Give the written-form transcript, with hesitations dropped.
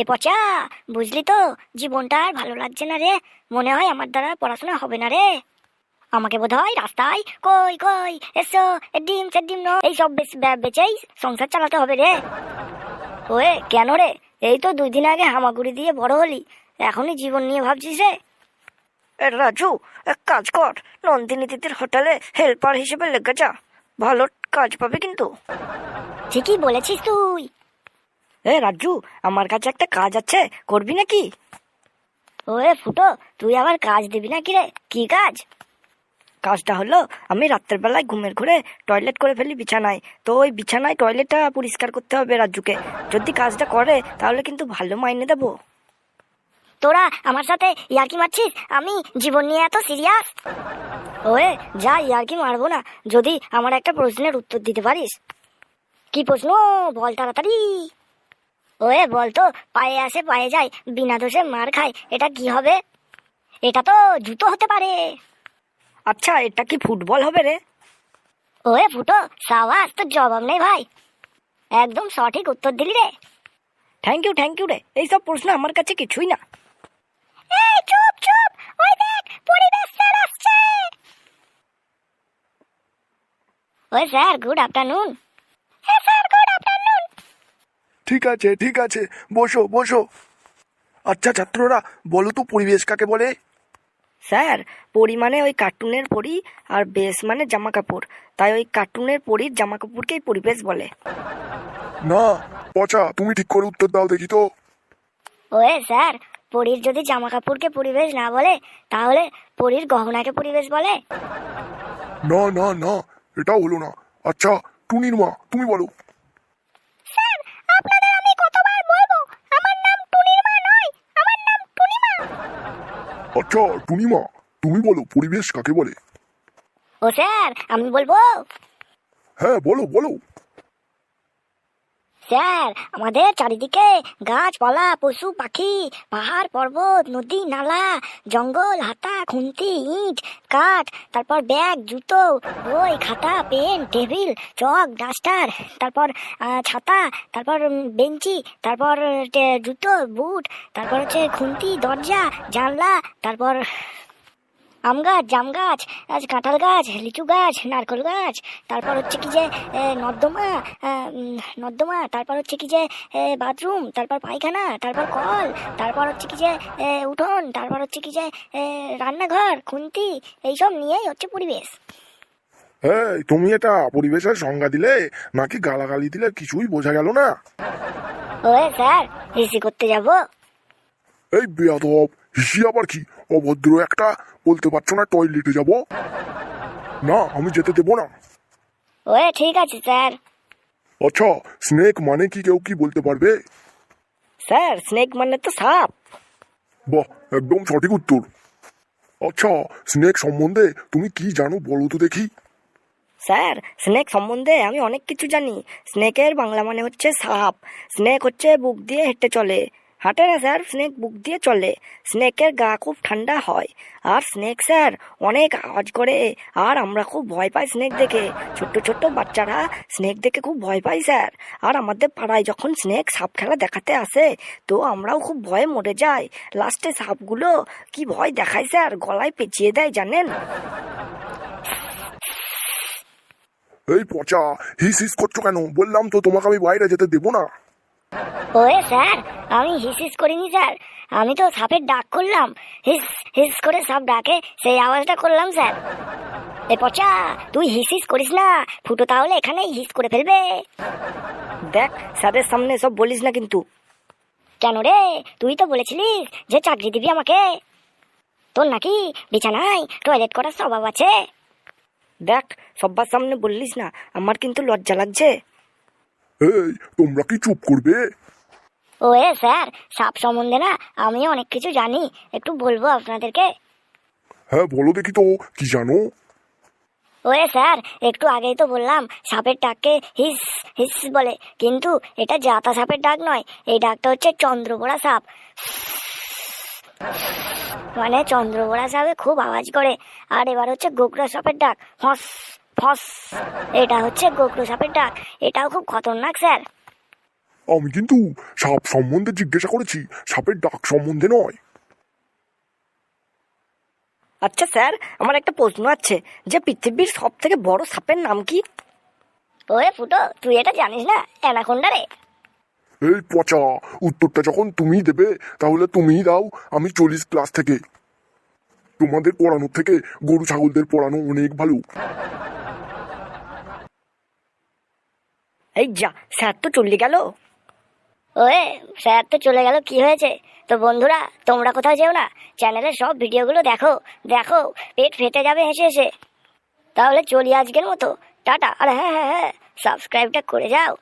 এ পচা, বুঝলি তো, জীবনটা আর ভালো লাগছে না রে। মনে হয় আমার দ্বারা পড়াশোনা হবে না রে। আমাকে বোধ হয় রাস্তায় কই কই এসো ডিম ডিম এইসব বেচেই সংসার চালাতে হবে রে। ওয়ে কেন রে? এই তো 2 দিন আগে হামাগুড়ি দিয়ে বড় হলি, এখনই জীবন নিয়ে ভাবছিস রে? রাজু, এক কাজ কর, নন্দিনী দিদির হোটেলে হেল্পার হিসেবে লেগে যা, ভালো কাজ পাবে কিন্তু। ঠিকই বলেছিস তুই। রাজু, আমার কাছে একটা কাজ আছে, করবি নাকি? ওয়ে ফুটো, তুই আবার কাজ দিবি নাকি রে? কি কাজ? কাজটা হলো, আমি রাত্রের বেলায় ঘুমের ঘরে টয়লেট করে ফেলি বিছানায়, তো ওই বিছানায় টয়লেটটা পরিষ্কার করতে হবে রাজুকে। যদি কাজটা করে তাহলে কিন্তু ভালো মাইনে দেবো। তোরা আমার সাথে ইয়ার্কি মারছিস? আমি জীবন নিয়ে এত সিরিয়াস? ওয়ে যা, ইয়ার্কি মারবো না যদি আমার একটা প্রশ্নের উত্তর দিতে পারিস। কি প্রশ্ন বল তাড়াতাড়ি। ওয়ে বল তো, পায়ে আসে পায়ে যায়, বিনা দোষে মার খায়, এটা কি হবে? এটা তো জুতো হতে পারে। আচ্ছা, এটা কি ফুটবল হবে রে? ওয়ে ফুটো, সাবাস, তোর জবাব নেই ভাই, একদম সঠিক উত্তর দিলি রে। থ্যাংক ইউ রে, এইসব প্রশ্ন আমার কাছে কিছুই না। এই চুপ চুপ, ওই দেখ পরিবেশ স্যার আসছে। ওই স্যার, গুড আফটারনুন। হ্যাঁ স্যার, গুড আফটারনুন। ঠিক আছে, বসো বসো। আচ্ছা ছাত্ররা, বলো তো পরিবেশ কাকে বলে? স্যার, পরি মানে ওই কার্টুনের পরি, আর বেশ মানে জামা কাপড়, তাই ওই কার্টুনের পরির জামা কাপড়কেই পরিবেশ বলে। না পচা, তুমি ঠিক করে উত্তর দাও দেখি তো। ওয়ে স্যার, পরীর যদি জামা কাপড়কে পরিবেশ না বলে, তাহলে পরীর গহনাকে পরিবেশ বলে। না না না, এটা হলো না। আচ্ছা টুনির মা, তুমি বলো। স্যার, আপনাদের আমি কতবার বলবো, আমার নাম টুনির মা নয়, আমার নাম টুনিমা। আচ্ছা টুনি মা, তুমি বলো পরিবেশ কাকে বলে? ও স্যার, আমি বলবো। হ্যাঁ বলো বলো। স্যার, আমাদের চারিদিকে গাছপালা, পশু পাখি, পাহাড় পর্বত, নদী নালা, জঙ্গল, হাতা খুন্তি, ইট কাঠ, তারপর ব্যাগ, জুতো, বই, খাতা, পেন, টেবিল, চক, ডাস্টার, তারপর ছাতা, তারপর বেঞ্চি, তারপর জুতো, বুট, তারপর হচ্ছে খুন্তি, দরজা, জানলা, তারপর আম গাছ, জাম গাছ, কাঁঠাল গাছ, লিচু গাছ, নারকেল গাছ, তারপর হচ্ছে কি যে নর্দমা, নর্দমা, তারপর হচ্ছে কি যে বাথরুম, তারপর পায়খানা, তারপর কল, তারপর হচ্ছে কি যে উঠোন, তারপর হচ্ছে কি যে রান্নাঘর, খুন্তি, এইসব নিয়েই হচ্ছে পরিবেশ। হ্যাঁ, তুমি এটা পরিবেশের সংজ্ঞা দিলে নাকি গালাগালি দিলে কিছুই বোঝা গেল না। ওয়ে স্যার, রিসি করতে যাব? এই বেয়াদব, হিসি আবার কি? অভদ্র একটা, বলতে পারছো না টয়লেটে যাব? না, আমি যেতে দেবো না। ওয়ে ঠিক আছে স্যার। আচ্ছা, স্নেক মানে কি কেউ কি বলতে পারবে? স্যার, স্নেক মানে তো সাপ। বাহ, একদম সঠিক উত্তর। আচ্ছা, স্নেক সম্বন্ধে তুমি কি জানো বলো তো দেখি। স্যার, স্নেক সম্বন্ধে আমি অনেক কিছু জানি। স্নেকের বাংলা মানে হচ্ছে সাপ। স্নেক হচ্ছে বুক দিয়ে হেঁটে চলে, হাঁটে না স্যার, স্নেক বুক দিয়ে চলে। স্নেকের গা খুব ঠান্ডা হয়, আর স্নেক স্যার অনেক আওয়াজ করে, আর আমরা খুব ভয় পাই স্নেক দেখে। ছোট্ট ছোট্ট বাচ্চারা স্নেক দেখে খুব ভয় পাই স্যার। আর আমাদের পাড়ায় যখন স্নেক সাপ খেলা দেখাতে আসে, তো আমরাও খুব ভয়ে মরে যাই। লাস্টে সাপগুলো কি ভয় দেখায় স্যার, গলায় পেঁচিয়ে দেয় জানেন। এই পচা, হিস হিস করছো কেন? বললাম তো তোমাকে আমি বাইরে যেতে দেবো না। ওয়ে স্যার, আমি হিস হিস করিনি স্যার, আমি তো সাপের ডাক করলাম, হিস হিস করে সাপ ডাকে, সেই আওয়াজটা করলাম স্যার। এ পচা, তুই হিস হিস করিস না, ফুটো তাহলে এখানেই হিস করে ফেলবে। দেখ, স্যারের সামনে সব বলিস না কিন্তু। কেন রে? তুই তো বলেছিলিস যে চাকরি দিবি আমাকে। তোর নাকি বিছানায় টয়লেট করার স্বভাব আছে। দেখ, সবার সামনে বললিস না, আমার কিন্তু লজ্জা লাগছে। এই, তোমরা কি চুপ করবে? ওয়ে স্যার, সাপ সম্বন্ধে না আমি অনেক কিছু জানি, একটু বলবো আপনাদেরকে। হ্যাঁ বলো দেখি তো, কি জানো? ওয়ে স্যার, একটু আগেই তো বললাম সাপের ডাককে হিস হিস বলে, কিন্তু এটা জাতা সাপের ডাক নয়, এই ডাকটা হচ্ছে চন্দ্রবোড়া সাপ। মানে চন্দ্রবোড়া সাপে খুব আওয়াজ করে। আর এবার হচ্ছে গোকরা সাপের ডাক, ফস ফস, এটা হচ্ছে গোকরা সাপের ডাক, এটাও খুব খতরনাক স্যার। আমি কিন্তু সাপ সম্বন্ধে জিজ্ঞাসা করেছি, সাপের ডাক সম্বন্ধে নয়। আচ্ছা স্যার, আমার একটা প্রশ্ন আছে, যে পৃথিবীর সব থেকে বড় সাপের নাম কি? ওরে ফুটো, তুই এটা জানিস না? অ্যানাকোন্ডা রে। এই পচা, উত্তরটা যখন তুমিই দেবে তাহলে তুমিই দাও। আমি 40 ক্লাস থেকে। তোমাদের পড়ানোর থেকে গরু ছাগলদের পড়ানো অনেক ভালো। এই যা, স্যার তো চলে গেল। ওয়ে, স্যার তো চলে গেল, কি হয়েছে? তো বন্ধুরা, তোমরা কোথাও যেও না, চ্যানেলের সব ভিডিওগুলো দেখো দেখো, পেট ফেটে যাবে হেসে হেসে। তাহলে চলি আজকের মতো, টাটা। আর হ্যাঁ হ্যাঁ হ্যাঁ, সাবস্ক্রাইবটা করে যাও।